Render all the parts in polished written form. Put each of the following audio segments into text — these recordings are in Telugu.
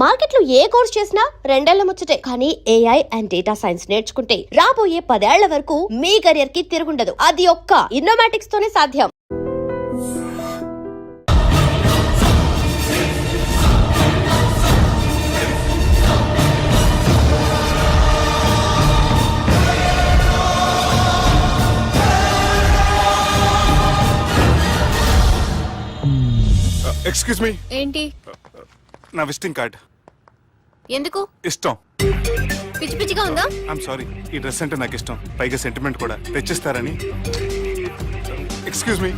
మార్కెట్లో ఏ కోర్స్ చేసినా రెండేళ్ల ముచ్చటే. కానీ ఏఐ అండ్ డేటా సైన్స్ నేర్చుకుంటే రాబోయే 10 ఏళ్ల వరకు మీ కెరియర్ కి తిరుగుండదు. అది ఒక్క ఇన్నోమాటిక్స్ తోనే సాధ్యం. Excuse me. ఏంటి? నా విజిటింగ్ కార్డ్. ఎందుకు? ఇష్టం. పిచ్చి పిచ్చిగా ఉందా? ఐఎమ్ సారీ, ఈ డ్రెస్ అంటే నాకు ఇష్టం, పైగా సెంటిమెంట్ కూడా. తెచ్చిస్తారని. Excuse me.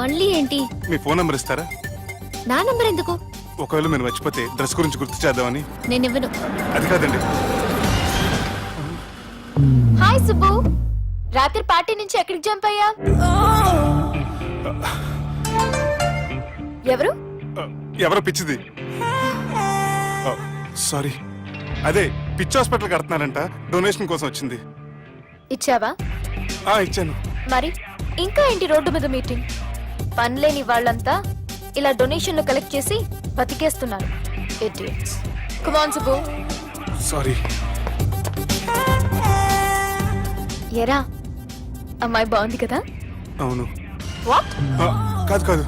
మళ్ళీ ఏంటి? మీ ఫోన్ నెంబర్ ఇస్తారా? నా నంబర్ ఎందుకు? ఒకవేళ మీరు మర్చిపోతే డ్రెస్ గురించి గుర్తు చేద్దామని. నేను ఇవ్వను. అది కాదండి. హాయ్ సుబ్బు, రాత్రి పార్టీ నుంచి ఎక్కడికి జంప్ అయ్యా? ఎవరు? ఎవరో పిచ్చిది. సారీ, అదే పిచ్చి హాస్పిటల్ కడుతున్నారంట, డొనేషన్ కోసం వచ్చింది. ఇచ్చావా? ఇచ్చాను. మరి ఇంకా ఏంటి రోడ్డు మీద మీటింగ్? పనిలేని వాళ్ళంతా ఇలా డొనేషన్లు కలెక్ట్ చేసి బతికేస్తున్నారు. Idiots. Come on Subbu. Sorry. ఎరా, అమ్మాయి బాగుంది కదా? అవును. వాట్? కాదు కాదు.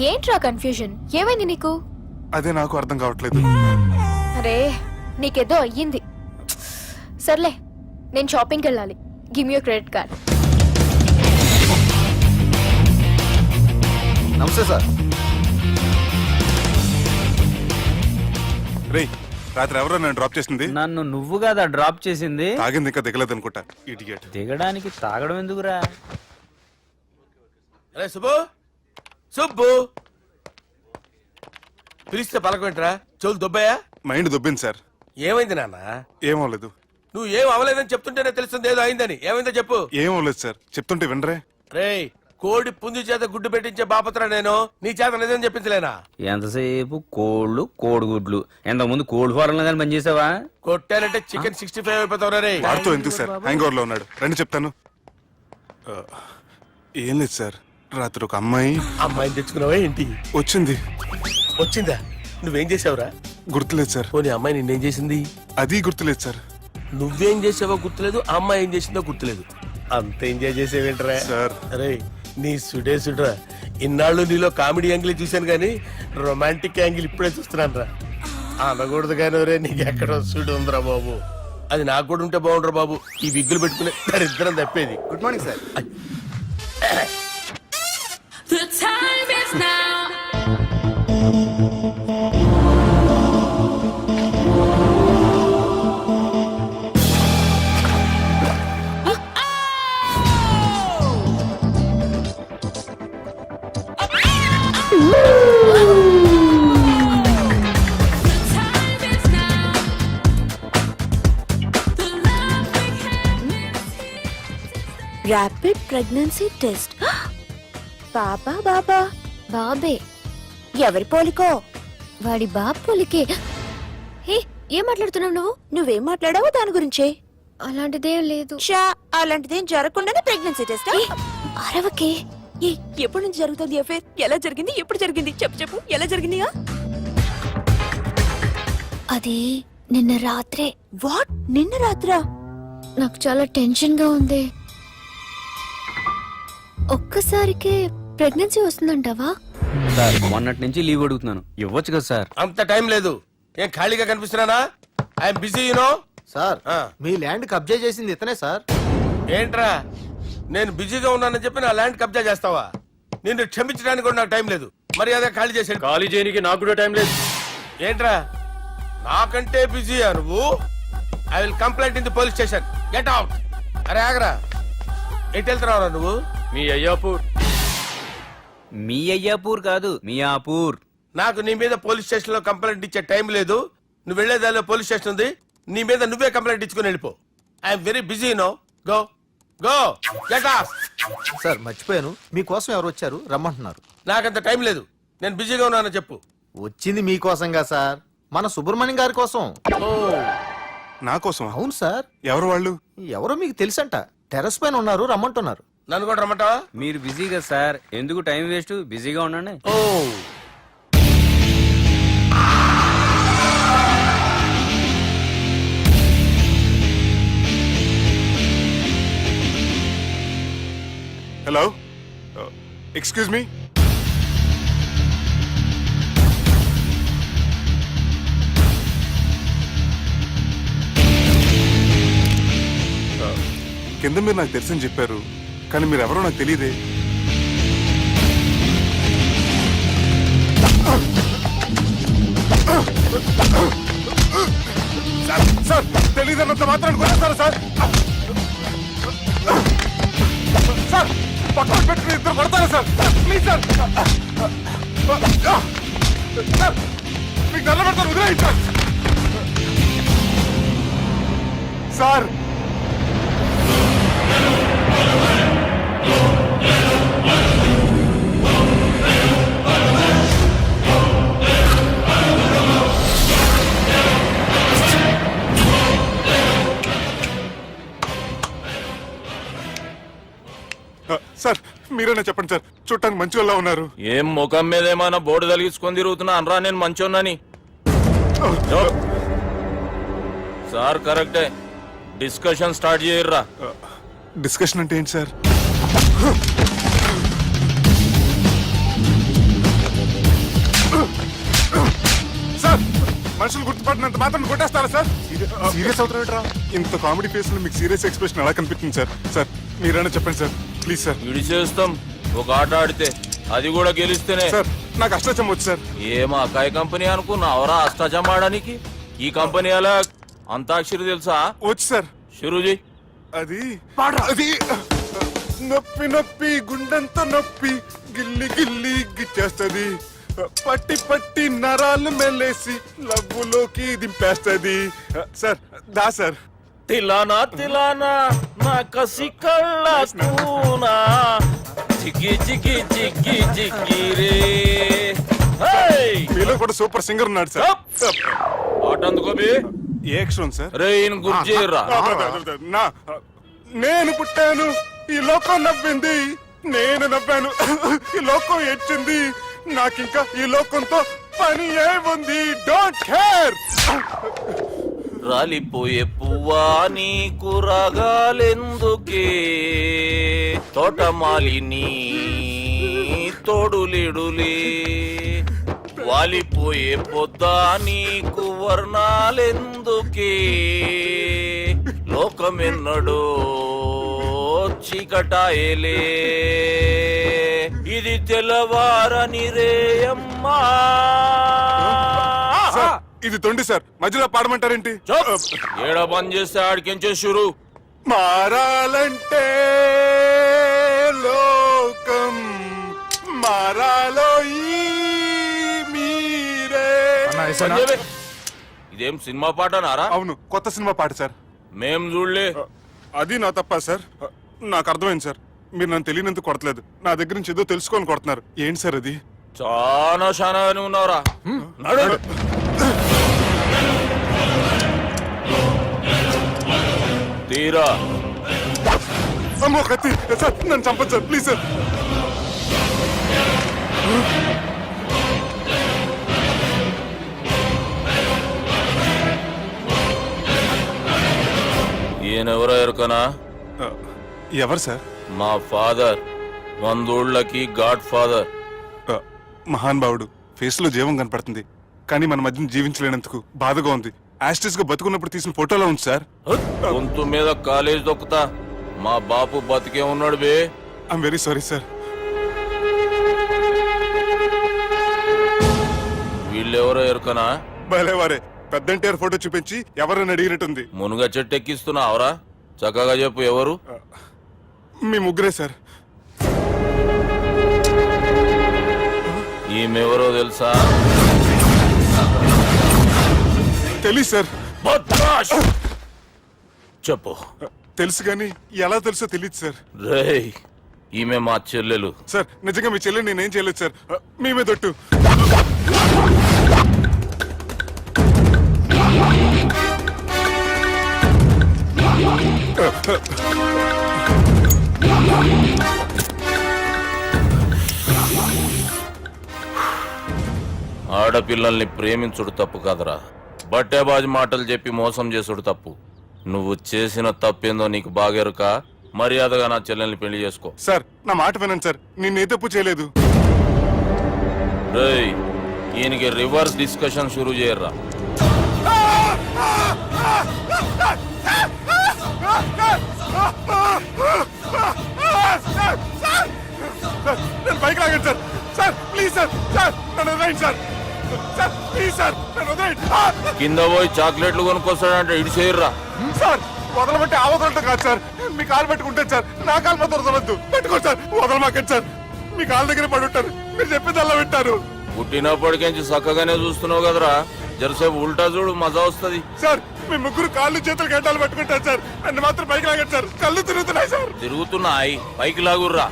ఏంట్రా కన్ఫ్యూజన్? ఏమైంది నీకు? అదే నాకు అర్థం కావట్లేదు. అరే, నీకేదో అయ్యింది. సర్లే, నేను షాపింగ్కి వెళ్ళాలి. Give me your credit card. నమస్తే సార్. రేయ్, రాత్రి ఎవరో నన్ను డ్రాప్ చేసింది? నన్ను నువ్వు కదా డ్రాప్ చేసింది. తాగింది ఇంకా దిగలేదు అనుకుంటా. ఇడియట్. దిగడానికి తాగడం ఎందుకురా? అరే సుబ్బు, సుబ్బు పిలిస్తే పలకమేంట్రా? చెవులు దొబ్బాయా? Mind దొబ్బింది sir. ఏమైంది నాన్న? ఏమవలేదు. నువ్వు ఏం అవలేదని చెప్తుంటేనే తెలుస్తుంది ఏదో అయిందని. ఏమైందో చెప్పు. ఏమవలేదు సార్, చెప్తుంటే వినరే. రేయ్, కోడి పుంజు చేత గుడ్డు పెట్టించే బాపత్ర నేను. నీ చేత నిజం చెప్పించలేనా? ఎంతసేపు కోళ్ళు కోడిగుడ్లు. ఎంతకుముందు కోడి ఫారంలో కానీ పనిచేసావా? కొట్టానంటే చికెన్ 65 అయిపోతావు రే. వాడుతూ ఎందుకు సార్, హ్యాంగ్ ఓవర్ లో ఉన్నాడు. రండి చెప్తాను. ఏం లేదు సార్, రాత్రి ఒక అమ్మాయిని తెచ్చుకున్నావా ఏంటి? వచ్చింది. వచ్చిందా? నువ్వేం చేసావురా? గుర్తులేదు సార్. పోనీ అమ్మాయి నిన్నేం చేసింది? అది గుర్తులేదు సార్. నువ్వేం చేసావో గుర్తులేదు, ఆ అమ్మాయి ఏం చేసిందో గుర్తులేదు. అంత ఎంజాయ్ చేసేవేంట్రా సార్? అరే, నీ సుడే సుడ్రా. ఇన్నాళ్ళు నీలో కామెడీ యాంగిల్ చూశాను కానీ రొమాంటిక్ యాంగిల్ ఇప్పుడే చూస్తున్నాను రా. అనకూడదు కానీ రే, నీకు ఎక్కడ సుడు ఉందిరా బాబు. అది నాకు కూడా ఉంటే బాగుండ్రా బాబు. ఈ విగ్గులు పెట్టుకునే దరిద్రం తప్పేది. Good morning sir. The time is now. Rapid pregnancy test. బాబా బాబా బాబే. ఎవరి పోలికో? వాడి బాబ్ పోలికే. హే, ఏం మాట్లాడుతున్నావు నువ్వు? నువ్వేం మాట్లాడావు దాని గురించే? అలాంటిదేం లేదు. అలాంటిదేం జరగకుండానే ప్రెగ్నెన్సీ టెస్ట్? అరవకే. ఎప్పటి నుంచి జరుగుతుంది అఫేర్? ఎలా జరిగింది? ఎప్పుడు జరిగింది? చెప్పు చెప్పు, ఎలా జరిగింది? అది నిన్న రాత్రే. వాట్? నిన్న రాత్రా? నాకు చాలా టెన్షన్ గా ఉంది. ఒక్కసారికే ప్రెగ్నెన్సీ వస్తుందంటావా? సార్, మొన్నటి నుంచి లీవ్ అడుగుతున్నాను, ఇవ్వచ్చు కదా సార్? అంత టైం లేదు. ఏం ఖాళీగా కనిపిస్తున్నానా? I'm busy you know. సార్, మీ ల్యాండ్ కబ్జా చేసింది ఇతనే సార్. ఏంట్రా, నేను బిజీగా ఉన్నానని చెప్పి నా ల్యాండ్ కబ్జా చేస్తావా? నిన్ను క్షమించడానికి కూడా నాకు టైం లేదు. మరి అదే ఖాళీ చేసాడు. ఖాళీ చేయడానికి నాకు కూడా టైం లేదు. ఏంట్రా, నాకంటే బిజీయా నువ్వు? I will complaint in the police station. Get out. అరే ఆగరా, ఎటు వెళ్తున్నావురా నువ్వు? మీ అయ్యాపూర్. మీ అయ్యాపూర్ కాదు, మియాపూర్. నాకు నీ మీద పోలీస్ స్టేషన్ లో కంప్లైంట్ ఇచ్చే టైం లేదు. నువ్వు వెళ్లేదాలో పోలీస్ స్టేషన్ ఉంది. నీ మీద నువ్వే కంప్లైంట్ ఇచ్చుకుని వెళ్ళిపో. I'm very busy no. Go go get off. Sir, మర్చిపోయాను, మీకోసం ఎవరు వచ్చారు, రమ్మంటున్నారు. నాకంత టైం లేదు, నేను బిజీగా ఉన్నానని చెప్పు. వచ్చింది మీకోసంగా సార్, మన సుబ్రహ్మణ్యం గారి కోసం. ఓ, నా కోసం? అవును సార్. ఎవరు వాళ్ళు? ఎవరో మీకు తెలుసంట, టెర్రస్ పైన ఉన్నారు, రమ్మంటున్నారు. నన్ను కూడా రమ్మంటావా? మీరు బిజీగా సార్, ఎందుకు టైం వేస్ట్, బిజీగా ఉండండి. ఓ, ఎక్స్క్యూజ్ మీ. కింద మీరు నాకు తెలుసని చెప్పారు, కానీ మీరు ఎవరో నాకు తెలియదే. సార్ తెలియదన్నంత మాత్రాన్ని కొనేస్తారా సార్? సార్ పక్కన పెట్టుకుని ఇద్దరు కొడతారా సార్? Please sir. సార్ మీకు నల్ల పెడతాను, వదిలేయండి సార్. సార్ సార్ మీరేనా చెప్పండి సార్, చూడటానికి మంచి వాళ్ళ ఉన్నారు. ఏం ముఖం మీద ఏమైనా బోర్డు తలిగించుకొని తిరుగుతున్నా అనరా నేను మంచోన్నని. సార్ కరెక్టే, డిస్కషన్ స్టార్ట్ చేయర్రా. డిస్కషన్ అంటే ఏంటి సార్? సార్ మనుషులు గుర్తుపడినంత మాత్రం కొట్టేస్తారా సార్? సీరియస్ అవుతారా? ఇంత కామెడీ ఫేస్ లో మీకు సీరియస్ ఎక్స్ప్రెషన్ ఎలా కనిపిస్తుంది సార్? సార్ మీరైనా చెప్పండి సార్, ప్లీజ్ సార్. ఇడి చేస్తాం ఒక ఆట ఆడితే, అది కూడా గెలిస్తేనే. సార్ నాకు అష్టాచం వచ్చు సార్. ఏం అకాయ కంపెనీ అనుకున్నావరా అష్టాచం ఆడడానికి? ఈ కంపెనీ అలా అంతాక్షరి తెలుసా? వచ్చు సార్. షురూజీ. అది అది నొప్పి నొప్పి గుండెంత నొప్పి గిల్లి గిల్లి గిచ్చేస్తది, పట్టి పట్టి నరాలు మెల్లేసి లవ్వులోకి దింపేస్తది. సార్ దా సార్. తిలానా తిలానా నా కసి కళ్ళ కూనా చిక్కి చిక్కి చిక్కి చిక్కి రే. మీలో కూడా సూపర్ సింగర్ ఉన్నాడు సార్. ఆట అందుకోబి ఏ అక్షరం సార్? రే ఈయన గుర్తు చేయర్రా. నా నేను పుట్టాను, ఈ లోకం నవ్వింది, నేను నవ్వాను, ఈ లోకం ఏడ్చింది, నాకింకా ఈ లోకంతో పని ఏముంది? Don't care. రాలిపోయే పువ్వా నీకు రాగాలెందుకే, తోటమాలిని తోడులిడులే, వాలిపోయే పొద్దా నీకు వర్ణాలెందుకే, లోకమెన్నడో చీకటాయలే, ఇది తెల్లవారని రేయమ్మా. సార్ ఇది తొండి సార్, మధ్యలో పాడమంటారేంటి? ఏడా బంద్ చేస్తే ఆడికించే షురు. మారాలంటే లోకం మారాలో ఈ మీరే. ఇదేం సినిమా పాట నారా? అవును, కొత్త సినిమా పాట సార్. మేం చూడలే. అది నా తప్ప సార్. నాకు అర్థమైంది సార్, మీరు నన్ను తెలియనందుకు కొడతలేదు, నా దగ్గర నుంచి ఏదో తెలుసుకొని కొడుతున్నారు. ఏంటి సార్ అది? చాలా శానాగానే ఉన్నావురా. నడు. తీరా. అమ్మో కత్తి సార్, నన్ను చంపదు సార్, ప్లీజ్ సార్. ఈయనెవరో ఎరుకనా? ఎవరు సార్? మా ఫాదర్, 100 గాడ్ ఫాదర్. మహాన్ భావుడు, ఫేస్ లో జీవం కనపడుతుంది, కానీ మన మధ్యన జీవించలేనందుకు బాధగా ఉంది. యాస్టిస్ గా బతుకున్నప్పుడు తీసిన ఫోటోలో ఉంది సార్. గొంతు మీద కాలేజ్ దొక్కుతా. మా బాపు బతికే ఉన్నాడు బే. I'm very sorry sir. వీళ్ళెవరో ఎరుకనా? భలేవారే, పెద్ద ఎన్టీఆర్ ఫోటో చూపించి ఎవరని అడిగినట్టుంది. మునుగ చెట్టు ఎక్కిస్తున్నావురా? చక్కగా చెప్పు ఎవరు? మీ ముగ్గురే సార్. ఈమెవరో తెలుసా? తెలీదు సార్. బద్మాష్! చెప్పు. తెలుసు కానీ ఎలా తెలుసో తెలియదు సార్. రేయ్, ఈమె మా చెల్లెలు. సార్ నిజంగా మీ చెల్లెని నేనేం చేయలేదు సార్, మీ మీద ఒట్టు. ఆడపిల్లల్ని ప్రేమించుడు తప్పు కాదురా, బట్టేబాజు మాటలు చెప్పి మోసం చేసుడు తప్పు. నువ్వు చేసిన తప్పేందో నీకు బాగెరుక. మర్యాదగా నా చెల్లెల్ని పెళ్లి చేసుకో. సార్ నా మాట వినండి సార్, నేను ఏ తప్పు చేయలేదు. రేయ్, ఈయనకి రివర్స్ డిస్కషన్ షురూ చేయర్రా. సార్, నేను బైక్ లాగండి sir. Sir please sir, sir నన్ను వదిలేయండి సార్. సార్ ప్లీజ్ సార్ నన్ను వదిలేయండి. కింద పోయి చాక్లెట్లు కొనుక్కొస్తాడంటే ఇటు చేయర్రా. సార్ వదలబట్టి ఆ వదలటం కాదు సార్, మీ కాలు పెట్టుకుంటాను సార్, నా కాలు మాత్రం వదలవద్దు. పెట్టుకోండి సార్, వదలమాకండి సార్. మీ కాలు దగ్గర పడి ఉంటారు, మీరు చెప్పింది అలా వింటారు. పుట్టినప్పటికెంచి చక్కగానే చూస్తున్నావు కదరా, జరసేపు ఉల్టా చూడు, మజా వస్తుంది. సార్ మీ ముగ్గురు కాళ్ళు చేతులు గంటలు పట్టుకుంటారు సార్, నన్ను మాత్రం బైక్ లాగండి సార్, కళ్ళు తిరుగుతున్నాయి సార్. తిరుగుతున్నాయి, పైకి లాగుర్రా.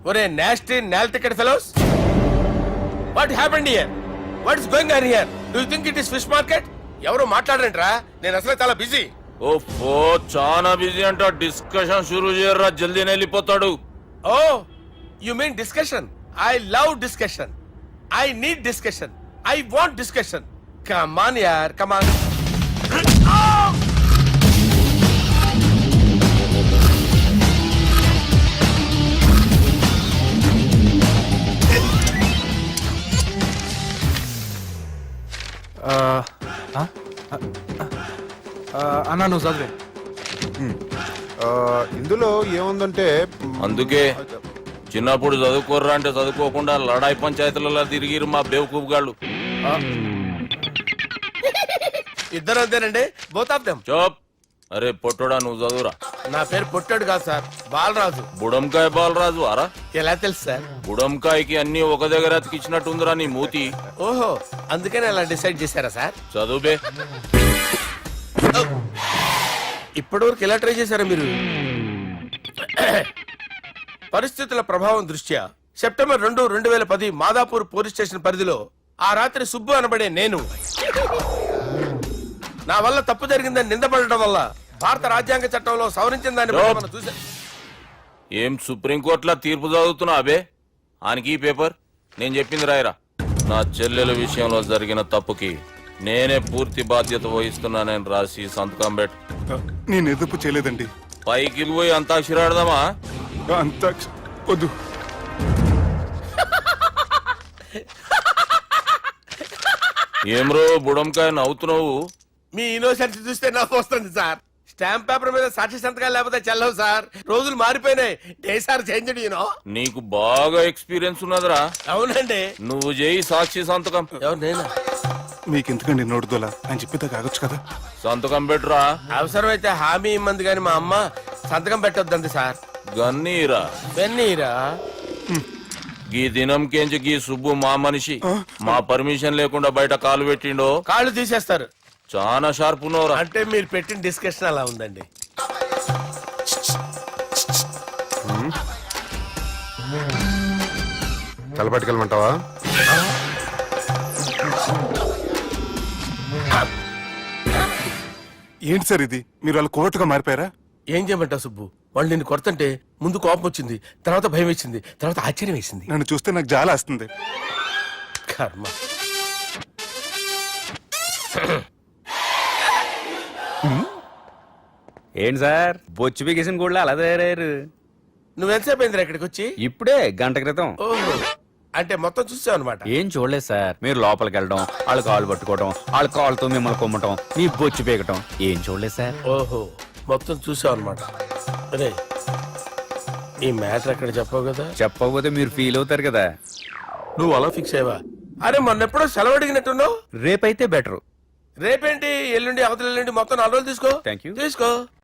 ఒరే nasty null ticket fellows, what happened here? What is going on here? Do you think it is fish market? ఎవరు మాట్లాడరంట్రా, నేను అసలే చాలా బిజీ. ఓ చాలా బిజీ అంట, డిస్కషన్ షురూ చేయర్రా, జల్దీనే వెళ్ళిపోతాడు. Oh you mean discussion? I love discussion, I need discussion, I want discussion. Come on యార్, కమ్ ఆన్. అన్నా నువ్వు చదివే. ఇందులో ఏముందంటే అందుకే చిన్నప్పుడు చదువుకోర్రా అంటే చదువుకోకుండా లడాయి పంచాయతీలలో తిరిగిరు మా బేవకూఫ్ గాళ్ళు. ఇద్దరు అంతేనండి, బోత్ ఆఫ్ దెమ్. చోప్. అరే పొట్టోడా, నువ్వు చదువురా. నా పేరు పొట్టాడు కాదు సార్, బాలరాజు. బుడంకాయ బాలరాజు అరా? ఎలా తెలుసు సార్? బుడంకాయకి అన్ని ఒక దగ్గర అతికిచ్చినట్టుందిరా నీ మూతి. ఓహో, అందుకని అలా డిసైడ్ చేశారా సార్? చదువుబే. ఇప్పటివరకు ఎలా ట్రై చేశారా మీరు? పరిస్థితుల ప్రభావం దృష్ట్యా సెప్టెంబర్ 2, 2010 మాదాపూర్ పోలీస్ స్టేషన్ పరిధిలో ఆ రాత్రి సుబ్బు అనబడే నేను నా వల్ల తప్పు జరిగిందని నిందపడటం వల్ల భారత రాజ్యాంగ చట్టంలో సవరించిన దాన్ని బట్టి మనం చూసా. ఏం సుప్రీంకోర్టులో తీర్పు చదువుతున్నా అబే? ఆనికి ఈ పేపర్ నేను చెప్పింది రాయరా. నా చెల్లెల విషయంలో జరిగిన తప్పుకి నేనే పూర్తి బాధ్యత వహిస్తున్నానని రాసి సంతకం పెట్టు. నేను ఏ తప్పు చేయలేదండి. పైకి పోయి అంతాక్షరి ఆడదామా? అంత వద్దు. ఏం రో బుడంకాయ నవ్వుతున్నావు? మీ ఇన్నోసెన్స్ చూస్తే నాకు వస్తుంది సార్. స్టాంప్ పేపర్ మీద సాక్షి సంతకాలు లేకపోతే చెల్లవు సార్. రోజులు మారిపోయినాయి, days are changed you know. నీకు బాగా ఎక్స్పీరియన్స్ ఉన్నదిరా. అవునండి. నువ్వు చేయి సాక్షి సంతకం. ఎవరు నేనా? మీకు ఎందుకండి నోడుదోలా అని చెప్పితే కాగొచ్చు కదా. సంతకం పెట్టురా. అవసరమైతే హామీ ఇమ్మంది కానీ మా అమ్మ సంతకం పెట్టొద్దండి సార్. గన్నీరా వెన్నీరా? గీ దినం కేంచి గీ సుబ్బు మా మనిషి మా పర్మిషన్ లేకుండా బయట కాలు పెట్టిండో కాళ్ళు తీసేస్తారు. చాలా షార్ప్ ఉన్నవరా. అంటే మీరు పెట్టిన డిస్కషన్ అలా ఉందండి. తలపట్టుకెళ్ళమంటావా? ఏంటి సార్ ఇది, మీరు వాళ్ళ కోర్టుగా మారిపోయారా? ఏం చేయమంటావు సుబ్బు? వాళ్ళు నిన్ను కొడుతుంటే ముందు కోపం వచ్చింది, తర్వాత భయం వేసింది, తర్వాత ఆశ్చర్యం వేసింది. నన్ను చూస్తే నాకు జాలా వస్తుంది. కర్మ. ఏంటి సార్ బొచ్చు బిగేసిన కూడా అలా తయారయ్యారు? నువ్వెంతసేపు అయిందిరా ఇక్కడికి వచ్చి? ఇప్పుడే గంట క్రితం. ఓహో, అంటే మొత్తం చూసావు అనమాట. ఏం చూడలేదు సార్. మీరు లోపలికి వెళ్ళడం, వాళ్ళ కాళ్ళు పట్టుకోవడం, వాళ్ళ కాళ్ళతో మిమ్మల్ని కొమ్మటం, మీ బొచ్చు పీకటం ఏం చూడలేదు సార్. ఓహో, మొత్తం చూసావు అనమాట. అరే, ఈ మ్యాటర్ అక్కడ చెప్పావు కదా. చెప్పకపోతే మీరు ఫీల్ అవుతారు కదా. నువ్వు అలా ఫిక్స్ అయ్యవా? అరే మొన్నెప్పుడో సెలవు అడిగినట్టున్నావు. రేపైతే బెటర్. రేపేంటి, ఎల్లుండి, అవతల ఎల్లుండి, మొత్తం 4 రోజులు తీసుకో. Thank you. తీసుకో.